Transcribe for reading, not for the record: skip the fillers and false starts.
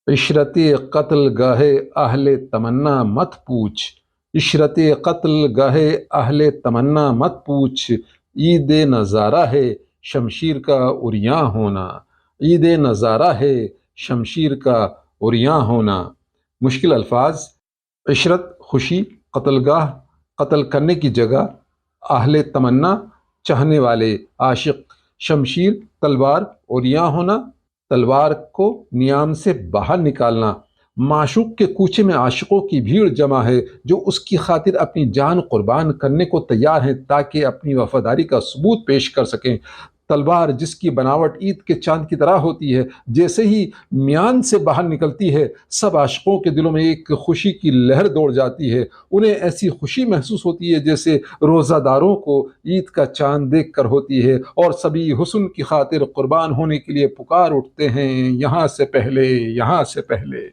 عشرت قتل گاہے اہل تمنا مت پوچھ، عشرت قتل گاہے اہل تمنا مت پوچھ، عید نظارہ ہے شمشیر کا عریاں ہونا، عید نظارہ ہے شمشیر کا عریاں ہونا۔ مشکل الفاظ: عشرت خوشی، قتل گاہ قتل کرنے کی جگہ، اہل تمنا چاہنے والے عاشق، شمشیر تلوار، عریاں ہونا تلوار کو نیام سے باہر نکالنا۔ معشوق کے کوچے میں عاشقوں کی بھیڑ جمع ہے جو اس کی خاطر اپنی جان قربان کرنے کو تیار ہیں تاکہ اپنی وفاداری کا ثبوت پیش کر سکیں۔ تلوار جس کی بناوٹ عید کے چاند کی طرح ہوتی ہے، جیسے ہی میان سے باہر نکلتی ہے سب عاشقوں کے دلوں میں ایک خوشی کی لہر دوڑ جاتی ہے۔ انہیں ایسی خوشی محسوس ہوتی ہے جیسے روزہ داروں کو عید کا چاند دیکھ کر ہوتی ہے، اور سبھی حسن کی خاطر قربان ہونے کے لیے پکار اٹھتے ہیں، یہاں سے پہلے، یہاں سے پہلے۔